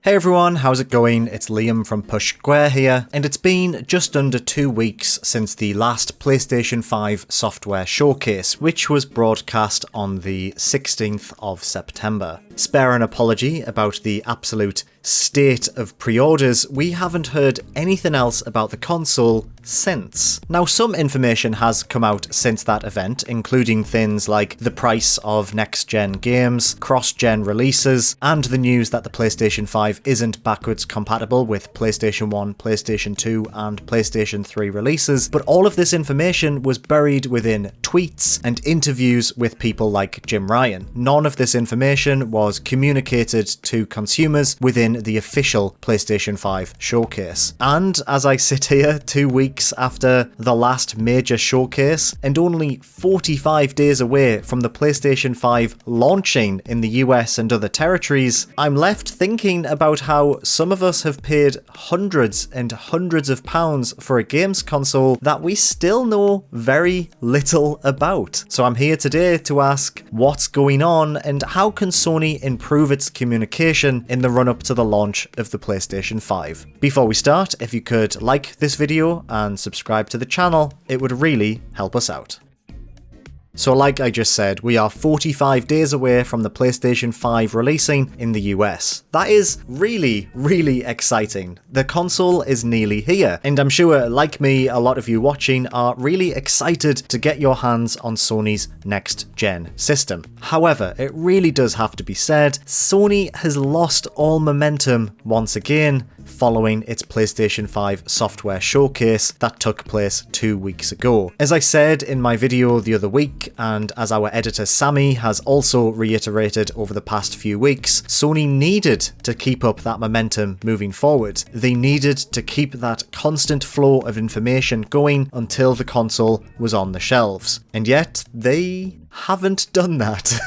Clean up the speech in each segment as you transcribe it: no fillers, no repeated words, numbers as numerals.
Hey everyone, how's it going? It's Liam from Push Square here, and it's been just under 2 weeks since the last PlayStation 5 software showcase, which was broadcast on the 16th of September. Spare an apology about the absolute state of pre-orders, we haven't heard anything else about the console since. Now, some information has come out since that event, including things like the price of next-gen games, cross-gen releases, and the news that the PlayStation 5 isn't backwards compatible with PlayStation 1, PlayStation 2, and PlayStation 3 releases, but all of this information was buried within tweets and interviews with people like Jim Ryan. None of this information was communicated to consumers within the official PlayStation 5 showcase. And as I sit here 2 weeks after the last major showcase, and only 45 days away from the PlayStation 5 launching in the US and other territories, I'm left thinking about how some of us have paid hundreds and hundreds of pounds for a games console that we still know very little about. So I'm here today to ask what's going on and how can Sony improve its communication in the run-up to the launch of the PlayStation 5. Before we start, if you could like this video and subscribe to the channel, it would really help us out. So like I just said, we are 45 days away from the PlayStation 5 releasing in the US. That is really, really exciting. The console is nearly here, and I'm sure, like me, a lot of you watching are really excited to get your hands on Sony's next-gen system. However, it really does have to be said, Sony has lost all momentum once again following its PlayStation 5 software showcase that took place 2 weeks ago. As I said in my video the other week, and as our editor Sammy has also reiterated over the past few weeks, Sony needed to keep up that momentum moving forward. They needed to keep that constant flow of information going until the console was on the shelves. And yet, they haven't done that.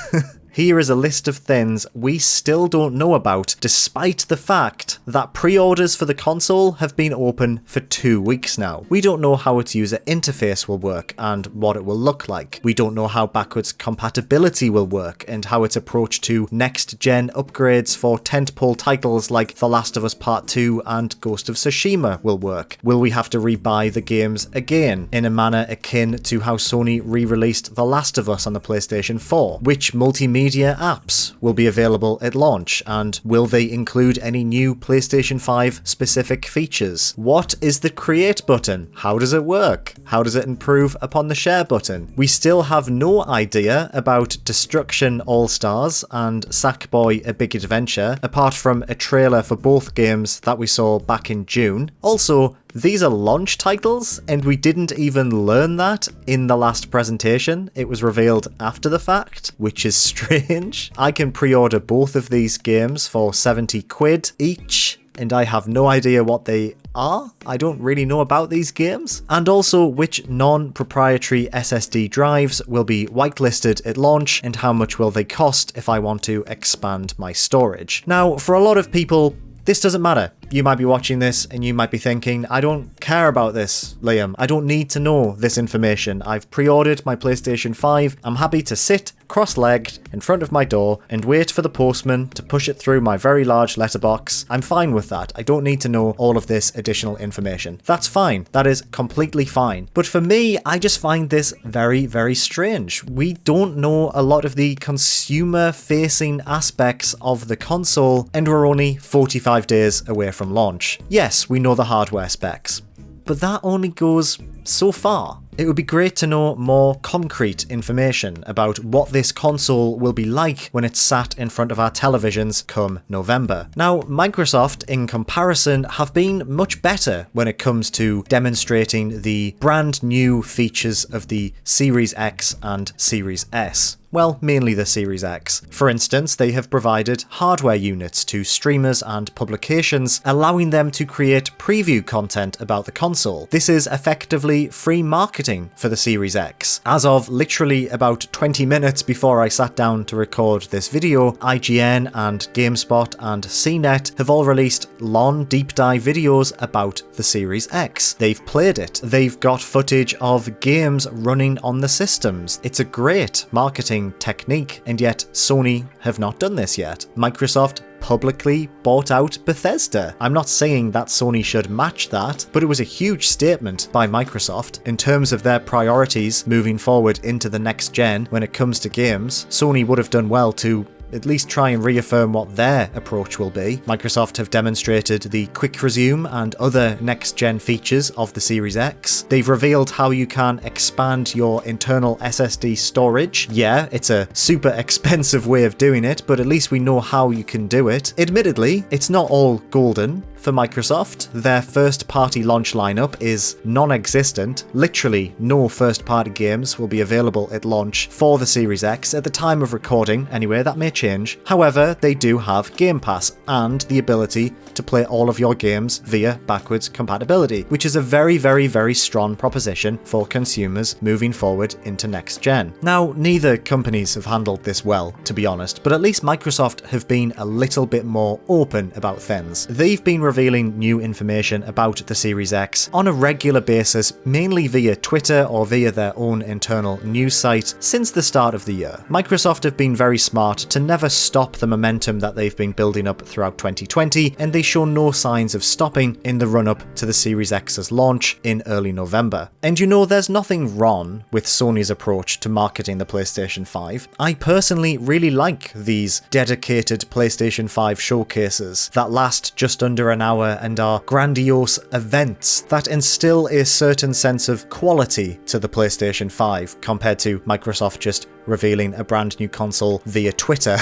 Here is a list of things we still don't know about, despite the fact that pre-orders for the console have been open for 2 weeks now. We don't know how its user interface will work and what it will look like. We don't know how backwards compatibility will work and how its approach to next-gen upgrades for tentpole titles like The Last of Us Part 2 and Ghost of Tsushima will work. Will we have to rebuy the games again in a manner akin to how Sony re-released The Last of Us on the PlayStation 4? Which multimedia apps will be available at launch, and will they include any new PlayStation 5 specific features? What is the create button? How does it work? How does it improve upon the share button? We still have no idea about Destruction All-Stars and Sackboy: A Big Adventure, apart from a trailer for both games that we saw back in June. Also, these are launch titles, and we didn't even learn that in the last presentation. It was revealed after the fact, which is strange. I can pre-order both of these games for 70 quid each, and I have no idea what they are. I don't really know about these games. And also which non-proprietary SSD drives will be whitelisted at launch, and how much will they cost if I want to expand my storage. Now, for a lot of people, this doesn't matter. You might be watching this and you might be thinking, I don't care about this, Liam. I don't need to know this information. I've pre-ordered my PlayStation 5. I'm happy to sit cross-legged in front of my door and wait for the postman to push it through my very large letterbox. I'm fine with that. I don't need to know all of this additional information. That's fine. That is completely fine. But for me, I just find this very, very strange. We don't know a lot of the consumer-facing aspects of the console, and we're only 45 days away from launch. Yes, we know the hardware specs, but that only goes so far. It would be great to know more concrete information about what this console will be like when it's sat in front of our televisions come November. Now, Microsoft, in comparison, have been much better when it comes to demonstrating the brand new features of the Series X and Series S. Well, mainly the Series X. For instance, they have provided hardware units to streamers and publications, allowing them to create preview content about the console. This is effectively free marketing for the Series X. As of literally about 20 minutes before I sat down to record this video, IGN and GameSpot and CNET have all released long deep dive videos about the Series X. They've played it. They've got footage of games running on the systems. It's a great marketing technique, and yet Sony have not done this yet. Microsoft publicly bought out Bethesda. I'm not saying that Sony should match that, but it was a huge statement by Microsoft in terms of their priorities moving forward into the next gen when it comes to games. Sony would have done well to at least try and reaffirm what their approach will be. Microsoft have demonstrated the quick resume and other next-gen features of the Series X. They've revealed how you can expand your internal SSD storage. Yeah, it's a super expensive way of doing it, but at least we know how you can do it. Admittedly, it's not all golden for Microsoft. Their first-party launch lineup is non-existent. Literally no first-party games will be available at launch for the Series X at the time of recording. Anyway, that may change. However, they do have Game Pass and the ability to play all of your games via backwards compatibility, which is a very, very, very strong proposition for consumers moving forward into next gen. Now, neither companies have handled this well, to be honest, but at least Microsoft have been a little bit more open about things. They've been revealing new information about the Series X on a regular basis, mainly via Twitter or via their own internal news site since the start of the year. Microsoft have been very smart to never stop the momentum that they've been building up throughout 2020, and they show no signs of stopping in the run-up to the Series X's launch in early November. And you know, there's nothing wrong with Sony's approach to marketing the PlayStation 5. I personally really like these dedicated PlayStation 5 showcases that last just under an hour and are grandiose events that instill a certain sense of quality to the PlayStation 5 compared to Microsoft just revealing a brand new console via Twitter.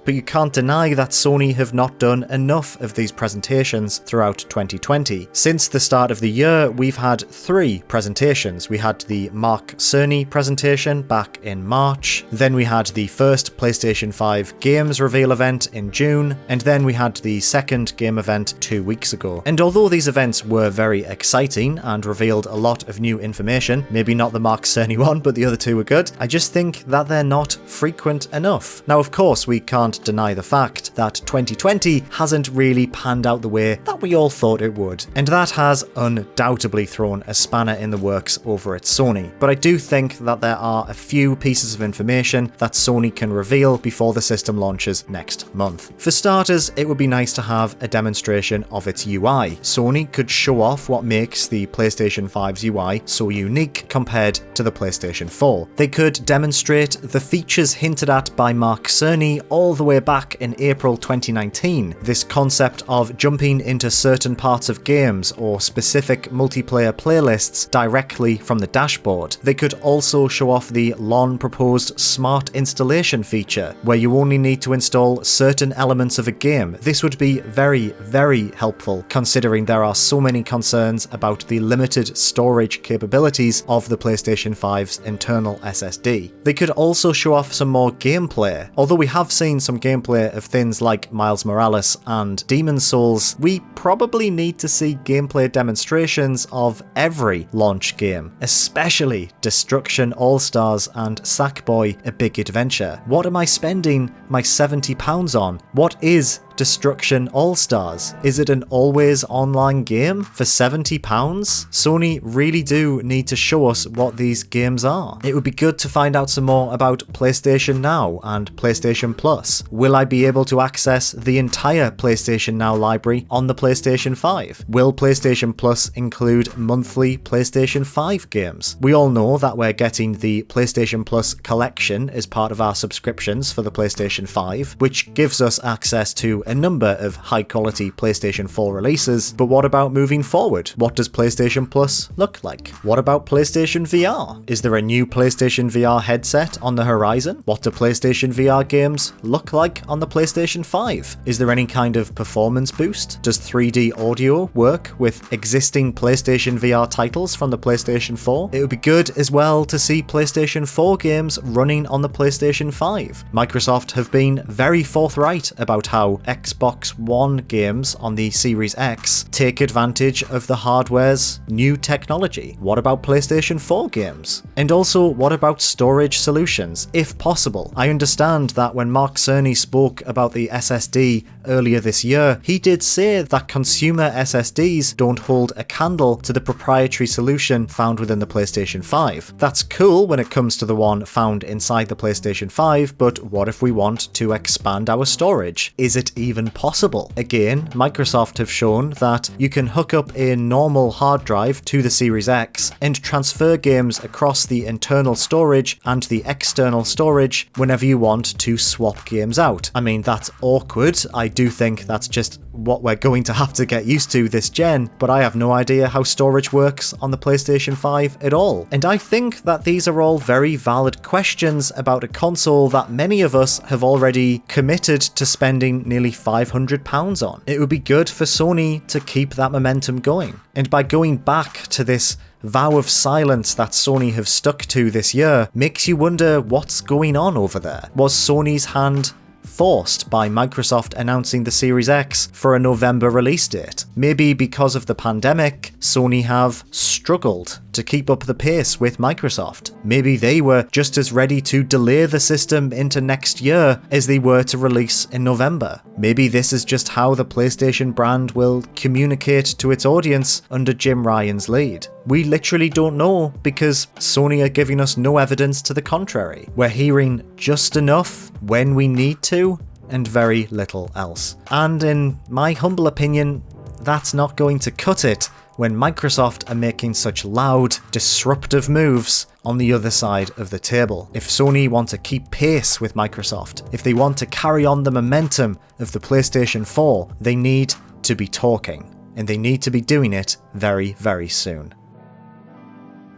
But you can't deny that Sony have not done enough of these presentations throughout 2020. Since the start of the year, we've had 3 presentations. We had the Mark Cerny presentation back in March, then we had the first PlayStation 5 games reveal event in June, and then we had the second game event 2 weeks ago. And although these events were very exciting and revealed a lot of new information, maybe not the Mark Cerny one, but the other 2 were good, I just think that they're not frequent enough. Now, of course, we can't deny the fact that 2020 hasn't really panned out the way that we all thought it would, and that has undoubtedly thrown a spanner in the works over at Sony. But I do think that there are a few pieces of information that Sony can reveal before the system launches next month. For starters, it would be nice to have a demonstration of its UI. Sony could show off what makes the PlayStation 5's UI so unique compared to the PlayStation 4. They could demonstrate the features hinted at by Mark Cerny all the way back in April 2019. This concept of jumping into certain parts of games or specific multiplayer playlists directly from the dashboard. They could also show off the long-proposed smart installation feature, where you only need to install certain elements of a game. This would be very, very helpful, considering there are so many concerns about the limited storage capabilities of the PlayStation 5's internal SSD. They could also show off some more gameplay. Although we have seen some gameplay of things like Miles Morales and Demon's Souls, we probably need to see gameplay demonstrations of every launch game, especially Destruction All-Stars and Sackboy: A Big Adventure. What am I spending my £70 on? What is Destruction All-Stars? Is it an always online game for £70? Sony really do need to show us what these games are. It would be good to find out some more about PlayStation Now and PlayStation Plus. Will I be able to access the entire PlayStation Now library on the PlayStation 5? Will PlayStation Plus include monthly PlayStation 5 games? We all know that we're getting the PlayStation Plus collection as part of our subscriptions for the PlayStation 5, which gives us access to a number of high-quality PlayStation 4 releases, but what about moving forward? What does PlayStation Plus look like? What about PlayStation VR? Is there a new PlayStation VR headset on the horizon? What do PlayStation VR games look like on the PlayStation 5? Is there any kind of performance boost? Does 3D audio work with existing PlayStation VR titles from the PlayStation 4? It would be good as well to see PlayStation 4 games running on the PlayStation 5. Microsoft have been very forthright about how Xbox One games on the Series X take advantage of the hardware's new technology. What about PlayStation 4 games? And also, what about storage solutions, if possible? I understand that when Mark Cerny spoke about the SSD earlier this year, he did say that consumer SSDs don't hold a candle to the proprietary solution found within the PlayStation 5. That's cool when it comes to the one found inside the PlayStation 5, but what if we want to expand our storage? Is it even possible. Again, Microsoft have shown that you can hook up a normal hard drive to the Series X and transfer games across the internal storage and the external storage whenever you want to swap games out. I mean, that's awkward. I do think that's just what we're going to have to get used to this gen, but I have no idea how storage works on the PlayStation 5 at all. And I think that these are all very valid questions about a console that many of us have already committed to spending nearly £500 on. It would be good for Sony to keep that momentum going. And by going back to this vow of silence that Sony have stuck to this year, makes you wonder what's going on over there. Was Sony's hand forced by Microsoft announcing the Series X for a November release date? Maybe because of the pandemic, Sony have struggled to keep up the pace with Microsoft. Maybe they were just as ready to delay the system into next year as they were to release in November. Maybe this is just how the PlayStation brand will communicate to its audience under Jim Ryan's lead. We literally don't know because Sony are giving us no evidence to the contrary. We're hearing just enough when we need to and very little else. And in my humble opinion, that's not going to cut it when Microsoft are making such loud, disruptive moves on the other side of the table. If Sony want to keep pace with Microsoft, if they want to carry on the momentum of the PlayStation 4, they need to be talking, and they need to be doing it very, very soon.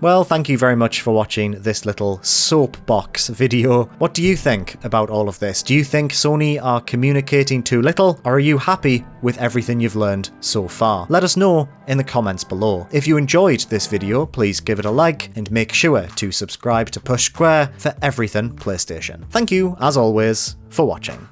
Well, thank you very much for watching this little soapbox video. What do you think about all of this? Do you think Sony are communicating too little, or are you happy with everything you've learned so far? Let us know in the comments below. If you enjoyed this video, please give it a like and make sure to subscribe to Push Square for everything PlayStation. Thank you, as always, for watching.